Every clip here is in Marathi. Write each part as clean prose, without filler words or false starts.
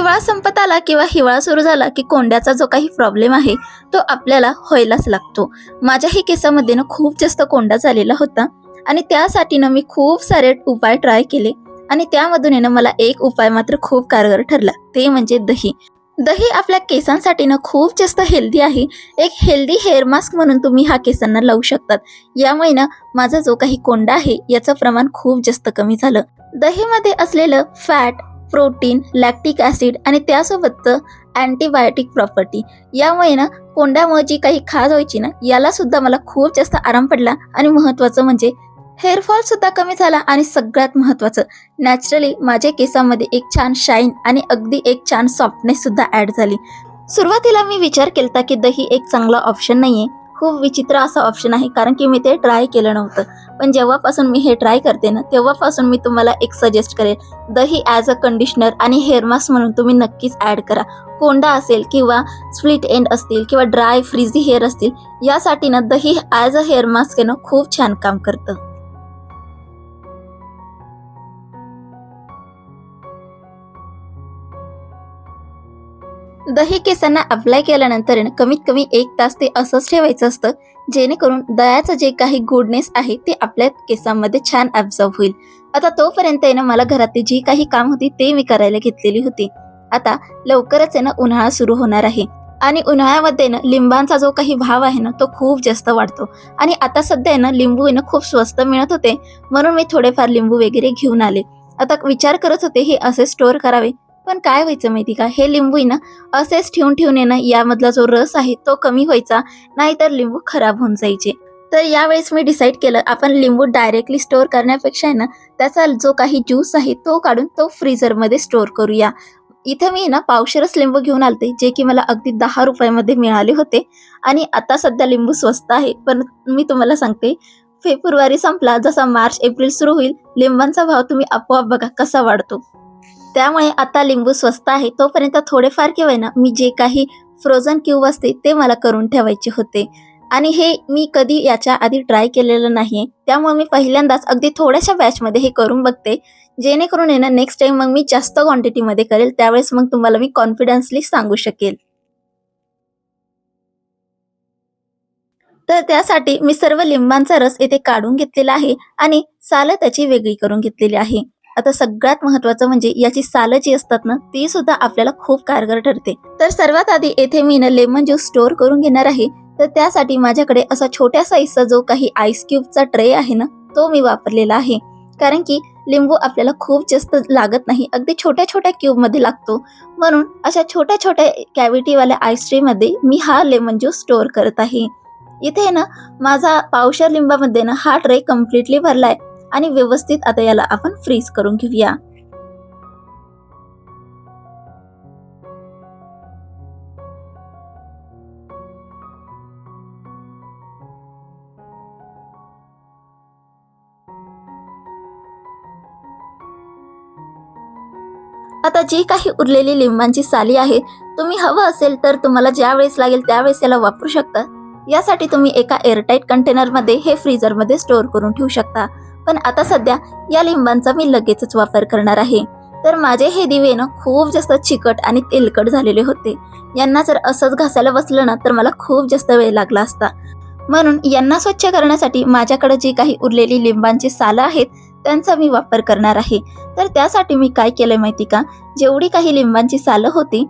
हिवाळा संपत आला किंवा हिवाळा सुरू झाला की कोंड्याचा जो काही प्रॉब्लेम आहे तो आपल्याला व्हायलाच लागतो. माझ्याही केसामध्ये ना खूप जास्त कोंडा झालेला होता आणि त्यासाठी ना मी खूप सारे उपाय ट्राय केले आणि त्यामधून आहे ना मला एक उपाय मात्र खूप कारगर ठरला, ते म्हणजे दही. दही आपल्या केसांसाठी ना खूप जास्त हेल्दी आहे. एक हेल्दी हेअर मास्क म्हणून तुम्ही हा केसांना लावू शकतात. यामुळे ना माझा जो काही कोंडा आहे याचं प्रमाण खूप जास्त कमी झालं. दहीमध्ये असलेलं फॅट, प्रोटीन, लॅक्टिक ॲसिड आणि त्यासोबतचं अँटीबायोटिक प्रॉपर्टी यामुळे ना कोंड्यामुळे जी काही खाज व्हायची ना याला सुद्धा मला खूप जास्त आराम पडला आणि महत्त्वाचं म्हणजे हेअरफॉल सुद्धा कमी झाला आणि सगळ्यात महत्त्वाचं नॅचरली माझ्या केसामध्ये एक छान शाईन आणि अगदी एक छान सॉफ्टनेस सुद्धा ॲड झाली. सुरुवातीला मी विचार केलता की दही एक चांगला ऑप्शन नाहीये, खूप विचित्र असा ऑप्शन आहे, कारण की मी ते ट्राय केलं नव्हतं. पण जेव्हापासून मी हे ट्राय करते ना तेव्हापासून मी तुम्हाला एक सजेस्ट करेल, दही ॲज अ कंडिशनर आणि हेअर मास्क म्हणून तुम्ही नक्कीच ॲड करा. कोंडा असेल किंवा स्प्लिट एंड असतील किंवा ड्राय फ्रीझी हेअर असतील यासाठी ना दही ॲज अ हेअर मास्क ना खूप छान काम करतं. दही केसांना अप्लाय केल्यानंतर कमीत कमी 1 तास ते असंच ठेवायचं असतं, जेणेकरून दह्याचं जे काही गुडनेस आहे ते आपल्या केसांमध्ये छान ॲब्झॉर्ब होईल. आता तोपर्यंत आहे ना मला घरातली जी काही काम होती ते मी करायला घेतलेली होती. आता लवकरच आहे ना उन्हाळा सुरू होणार आहे आणि उन्हाळ्यामध्ये ना लिंबांचा जो काही भाव आहे ना तो खूप जास्त वाढतो आणि आता सध्या आहे ना लिंबू आहे ना खूप स्वस्त मिळत होते, म्हणून मी थोडेफार लिंबू वगैरे घेऊन आले. आता विचार करत होते हे असे स्टोअर करावे, पण काय व्हायचं माहिती का, हे लिंबू आहे ना असेच ठेवून ठेवून आहे ना यामधला जो रस आहे तो कमी व्हायचा, नाहीतर लिंबू खराब होऊन जायचे. तर यावेळेस मी डिसाईड केलं आपण लिंबू डायरेक्टली स्टोअर करण्यापेक्षा आहे ना त्याचा जो काही ज्यूस आहे तो काढून तो फ्रीझरमध्ये स्टोअर करूया. इथे मी ना पावशेरच लिंबू घेऊन आलते, जे की मला अगदी 10 रुपयामध्ये मिळाले होते आणि आता सध्या लिंबू स्वस्त आहे. पण मी तुम्हाला सांगते, फेब्रुवारी संपला जसा मार्च एप्रिल सुरू होईल लिंबांचा भाव तुम्ही आपोआप बघा कसा वाढतो. त्यामुळे आता लिंबू स्वस्त आहे तोपर्यंत थोडेफार किंवा ना मी जे काही फ्रोझन क्यूब असते ते मला करून ठेवायचे होते आणि हे मी कधी याच्या आधी ट्राय केलेलं नाहीये, त्यामुळे मी पहिल्यांदाच अगदी थोड्याशा बॅचमध्ये हे करून बघते, जेणेकरून आहे ना नेक्स्ट टाइम मग मी जास्त क्वांटिटीमध्ये करेल, त्यावेळेस मग तुम्हाला मी कॉन्फिडन्सली सांगू शकेल. तर त्यासाठी मी सर्व लिंबांचा रस येथे काढून घेतलेला आहे आणि सालं त्याची वेगळी करून घेतलेली आहे. आता सगळ्यात महत्त्वाचं म्हणजे याची सालं जी असतात ना ती सुद्धा आपल्याला खूप कारगर ठरते. तर सर्वात आधी येथे मी ना लेमन ज्यूस स्टोअर करून घेणार आहे. तर त्यासाठी माझ्याकडे असा छोट्या साईजचा जो काही आईस क्यूबचा ट्रे आहे ना तो मी वापरलेला आहे, कारण की लिंबू आपल्याला खूप जास्त लागत नाही, अगदी छोट्या छोट्या क्यूबमध्ये लागतो. म्हणून अशा छोट्या छोट्या कॅव्हिटीवाल्या आईस ट्रेमध्ये मी हा लेमन ज्यूस स्टोअर करत आहे. इथे ना माझा पावशेर लिंबामध्ये ना हा ट्रे कम्प्लिटली भरलाय आणि व्यवस्थित आता याला आपण फ्रीज करून घेऊया. आता जी काही उरलेली लिंबांची साली आहे, तुम्ही हवं असेल तर तुम्हाला ज्या वेळेस लागेल त्यावेळेस याला वापरू शकता. यासाठी तुम्ही एका एअरटाईट कंटेनरमध्ये हे फ्रीझरमध्ये स्टोअर करून ठेवू शकता. पण आता सध्या या लिंबांचा मी लगेचच वापर करणार आहे. तर माझे हे दिवे ना खूप जास्त चिकट आणि तेलकट झालेले होते. यांना जर असंच घासायला बसलं ना तर मला खूप जास्त वेळ लागला असता. म्हणून यांना स्वच्छ करण्यासाठी माझ्याकडे जी काही उरलेली लिंबांची सालं आहेत त्यांचा मी वापर करणार आहे. तर त्यासाठी मी काय केलंय माहिती का, जेवढी काही लिंबांची सालं होती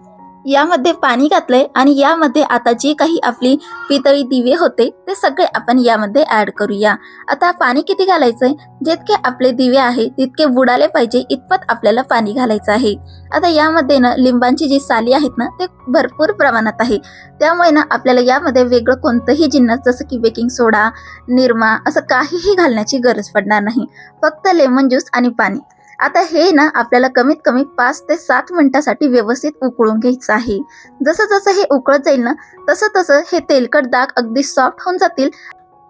यामध्ये पाणी घातलंय आणि यामध्ये आता जी काही आपली पितळी दिवे होते ते सगळे आपण यामध्ये ऍड करूया. आता पाणी किती घालायचंय, जितके आपले दिवे आहे तितके बुडाले पाहिजे इतपत आपल्याला पाणी घालायचं आहे. आता यामध्ये ना लिंबांची जी साली आहेत ना ते भरपूर प्रमाणात आहे, त्यामुळे ना आपल्याला यामध्ये वेगळं कोणतंही जिन्नस जसं की बेकिंग सोडा, निरमा असं काहीही घालण्याची गरज पडणार नाही, फक्त लेमन ज्यूस आणि पाणी. आता हे ना आपल्याला कमीत कमी 5 ते 7 मिनिटासाठी व्यवस्थित उकळून घ्यायचं आहे. जसं जसं हे उकळत जाईल ना तसं तसं हे तेलकट डाग अगदी सॉफ्ट होऊन जातील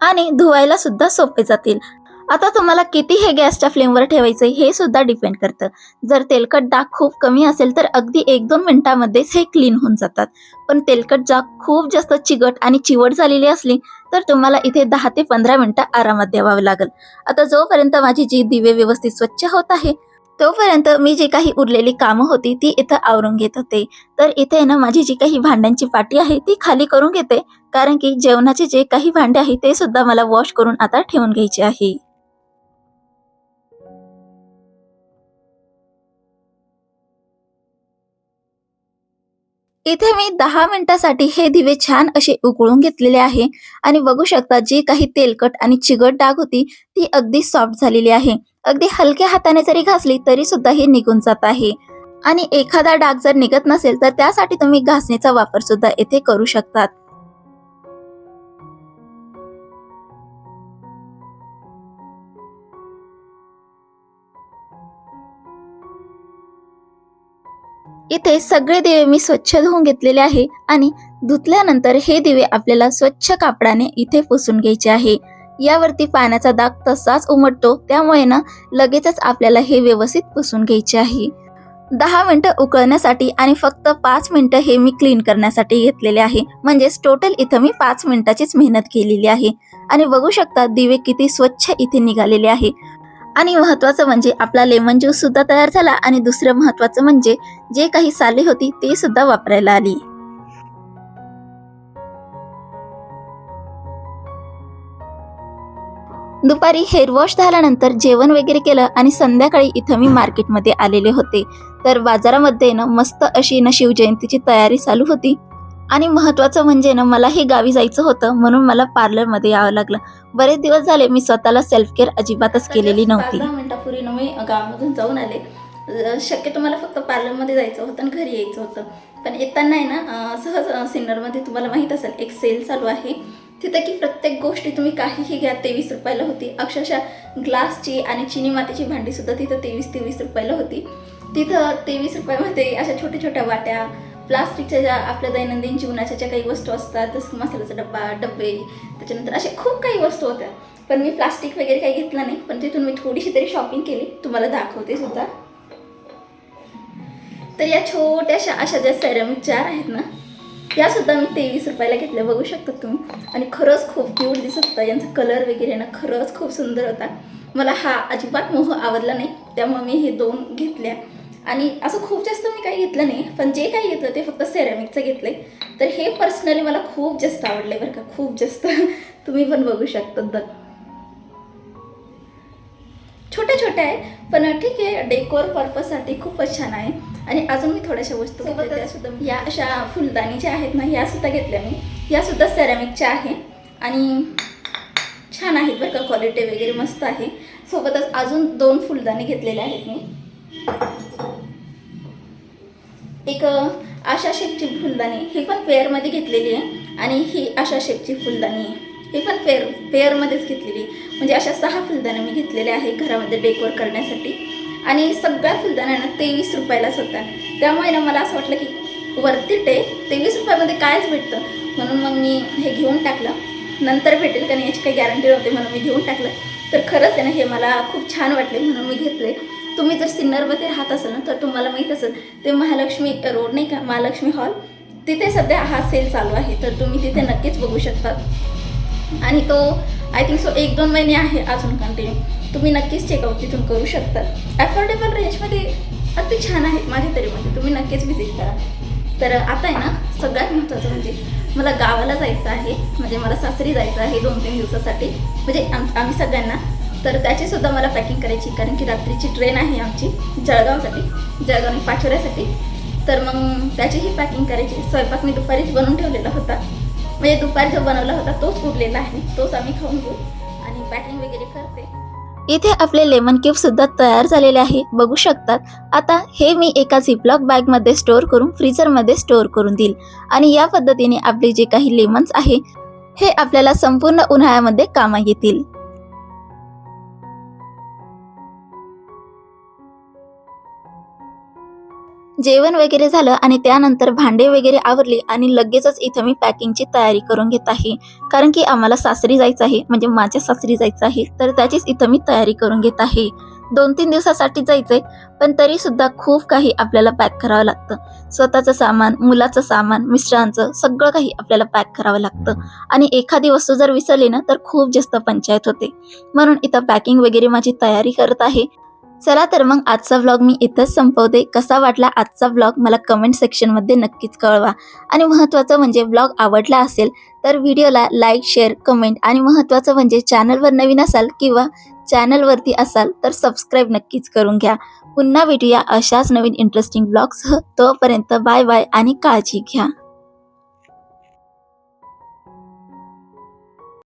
आणि धुवायला सुद्धा सोपे जातील. आता तुम्हाला किती हे गॅसच्या फ्लेमवर ठेवायचं हे सुद्धा डिपेंड करतं. जर तेलकट डाग खूप कमी असेल तर अगदी 1-2 मिनिटांमध्येच हे क्लीन होऊन जातात. पण तेलकट डाग खूप जास्त चिकट आणि चिवट झालेली असली तर तुम्हाला इथे 10 ते 15 मिनिटं आरामात द्यावं लागेल. आता जोपर्यंत माझी जी दिवे व्यवस्थित स्वच्छ होत आहे तोपर्यंत मी जी काही उरलेली कामं होती ती इथं आवरून घेत होते. तर इथे ना माझी जी काही भांड्यांची पाटी आहे ती खाली करून घेते, कारण की जेवणाचे जे काही भांडे आहे ते सुद्धा मला वॉश करून आता ठेवून घ्यायचे आहे. इथे मी 10 मिनिटासाठी हे दिवे छान असे उकळून घेतलेले आहे आणि बघू शकता जी काही तेलकट आणि चिकट डाग होती ती अगदी सॉफ्ट झालेली आहे. अगदी हलक्या हाताने जरी घासली तरी सुद्धा हे निघून जात आहे. आणि एखादा डाग जर निघत नसेल तर त्यासाठी तुम्ही घासणीचा वापर सुद्धा येथे करू शकतात. इथे सगळे दिवे मी स्वच्छ धुवून घेतलेले आहे आणि धुतल्यानंतर हे दिवे आपल्याला स्वच्छ कापडाने इथे पुसून घ्यायचे आहे. यावरती पाण्याचा दाग तसाच उमटतो, त्यामुळे ना लगेचच आपल्याला हे व्यवस्थित पुसून घ्यायचे आहे. 10 मिनिटं उकळण्यासाठी आणि फक्त 5 मिनिटं हे मी क्लीन करण्यासाठी घेतलेले आहे. म्हणजेच टोटल इथं मी 5 मिनिटाचीच मेहनत केलेली आहे. आणि बघू शकता दिवे किती स्वच्छ इथे निघालेले आहे. आणि महत्त्वाचं म्हणजे आपला लेमन ज्यूस सुद्धा तयार झाला आणि दुसरं महत्त्वाचं म्हणजे जे काही साली होती ते सुद्धा वापरायला आली. दुपारी हेअर वॉश झाल्यानंतर जेवण वगैरे केलं आणि संध्याकाळी इथं मी मार्केटमध्ये आलेले होते. तर बाजारामध्ये ना मस्त अशी ना शिवजयंतीची तयारी चालू होती. आणि महत्त्वाचं म्हणजे ना मलाही गावी जायचं होतं, म्हणून मला पार्लरमध्ये यावं लागलं. बरेच दिवस झाले मी स्वतःला सेल्फ केअर अजिबातच केलेली नव्हती. 5-10 मिनिटापूर्वी ना मी गावामधून जाऊन आले. शक्यतो मला फक्त पार्लरमध्ये जायचं होतं आणि घरी यायचं होतं. पण येताना आहे ना सहज सिन्नरमध्ये तुम्हाला माहीत असेल एक सेल चालू आहे. तिथं की प्रत्येक गोष्टी तुम्ही काहीही घ्या 23 रुपयाला होती. अक्षरशः ग्लासची आणि चिनी मातीची भांडीसुद्धा तिथं 23-23 रुपयाला होती. तिथं 23 रुपयामध्ये अशा छोट्या छोट्या वाट्या, प्लास्टिकच्या ज्या आपल्या दैनंदिन जीवनाच्या ज्या काही वस्तू असतात, जसं मसाल्याचा डब्बा, डब्बे, त्याच्यानंतर अशा खूप काही वस्तू होत्या. पण मी प्लास्टिक वगैरे काही घेतलं नाही, पण तिथून मी थोडीशी तरी शॉपिंग केली. तुम्हाला दाखवते सुद्धा. तर या छोट्याशा अशा ज्या सेरामिक जार आहेत ना, या सुद्धा मी 23 रुपयाला घेतल्या. बघू शकता तुम्ही. आणि खरंच खूप क्यूट दिसत होता. यांचा कलर वगैरे ना खरंच खूप सुंदर होता. मला हा अजिबात मोह आवडला नाही, त्यामुळे मी हे 2 घेतल्या. आणि असं खूप जास्त मी काही घेतलं नाही, पण जे काही घेतलं ते फक्त सेरामिकचं घेतलंय. तर हे पर्सनली मला खूप जास्त आवडले बरं का, खूप जास्त. तुम्ही पण बघू शकता. छोट्या छोट्या आहे, पण ठीक आहे, डेकोर पर्पजसाठी खूपच छान आहे. आणि अजून मी थोड्याशा वस्तू घेतल्या सुद्धा. या अशा फुलदाणी ज्या आहेत ना, या सुद्धा घेतल्या मी. या सुद्धा सेरामिकच्या आहे आणि छान आहेत बरं का, क्वालिटी वगैरे मस्त आहे. सोबतच अजून 2 फुलदाणी घेतलेल्या आहेत मी. एक आशा शेपची फुलदाणी, ही पण पेअरमध्ये घेतलेली आहे. आणि ही आशा शेपची फुलदाणी आहे, ही पण पेअरमध्येच घेतलेली. म्हणजे अशा 6 फुलदाण्या मी घेतलेल्या आहे घरामध्ये डेकोर करण्यासाठी. आणि सगळ्या फुलदाण्यांना 23 रुपयालाच होता. त्यामुळे ना मला असं वाटलं की वरती 23 रुपयामध्ये कायच भेटतं, म्हणून मग मी हे घेऊन टाकलं. नंतर भेटेल का नाही याची काही गॅरंटी नव्हती, म्हणून मी घेऊन टाकलं. तर खरंच आहे ना हे मला खूप छान वाटले, म्हणून मी घेतले. तुम्ही जर सिन्नरमध्ये राहत असाल ना, तर तुम्हाला माहीत असेल ते महालक्ष्मी रोड नाही का, महालक्ष्मी हॉल, तिथे सध्या हा सेल चालू आहे. तर तुम्ही तिथे नक्कीच बघू शकता. आणि तो आय थिंक सो 1-2 महिने आहे अजून कंटिन्यू. तुम्ही नक्कीच चेकआउट तिथून करू शकता. अफोर्डेबल रेंजमध्ये अगदी छान आहेत माझ्या तरी म्हणजे. तुम्ही नक्कीच व्हिजिट करा. तर आता आहे ना सगळ्यात महत्त्वाचं म्हणजे मला गावाला जायचं आहे. म्हणजे मला सासरी जायचं आहे 2-3 दिवसासाठी, म्हणजे आम्ही सगळ्यांना. तर त्याचीसुद्धा मला पॅकिंग करायची, कारण की रात्रीची ट्रेन आहे आमची जळगाव आणि पाचोऱ्यासाठी. तर मग त्याचीही पॅकिंग करायची. स्वयंपाक मी दुपारीच बनवून ठेवलेला होता, म्हणजे दुपारी जो बनवला होता तोच उरलेला आहे, तोच आम्ही खाऊन घेऊ. आणि पॅकिंग वगैरे करते. इथे आपले लेमन क्यूब सुद्धा तयार झालेले आहे, बघू शकतात. आता हे मी एका झिपलॉक बॅगमध्ये स्टोअर करून फ्रीझरमध्ये स्टोअर करून देईल. आणि या पद्धतीने आपले जे काही लेमन्स आहे हे आपल्याला संपूर्ण उन्हाळ्यामध्ये कामा येतील. जेवण वगैरे झालं आणि त्यानंतर भांडे वगैरे आवरली आणि लगेचच इथं मी पॅकिंगची तयारी करून घेत आहे, कारण की आम्हाला सासरी जायचं आहे, म्हणजे माझ्या सासरी जायचं आहे. तर त्याचीच इथं मी तयारी करून घेत आहे. 2-3 दिवसासाठी जायचंय, पण तरी सुद्धा खूप काही आपल्याला पॅक करावं लागतं. स्वतःचं सामान, मुलाचं सामान, मिस्टरांचं सगळं काही आपल्याला पॅक करावं लागतं. आणि एखादी वस्तू जर विसरली ना तर खूप जास्त पंचायत होते. म्हणून इथं पॅकिंग वगैरे माझी तयारी करत आहे. चला तर मग आजचा व्लॉग मी इथंच संपवते. कसा वाटला आजचा व्लॉग मला कमेंट सेक्शनमध्ये नक्कीच कळवा. आणि महत्त्वाचं म्हणजे व्लॉग आवडला असेल तर व्हिडिओला लाईक, शेअर, कमेंट आणि महत्त्वाचं म्हणजे चॅनलवर नवीन असाल किंवा चॅनलवरती असाल तर सबस्क्राईब नक्कीच करून घ्या. पुन्हा भेटूया अशाच नवीन इंटरेस्टिंग व्लॉग्ससह. तोपर्यंत बाय बाय आणि काळजी घ्या.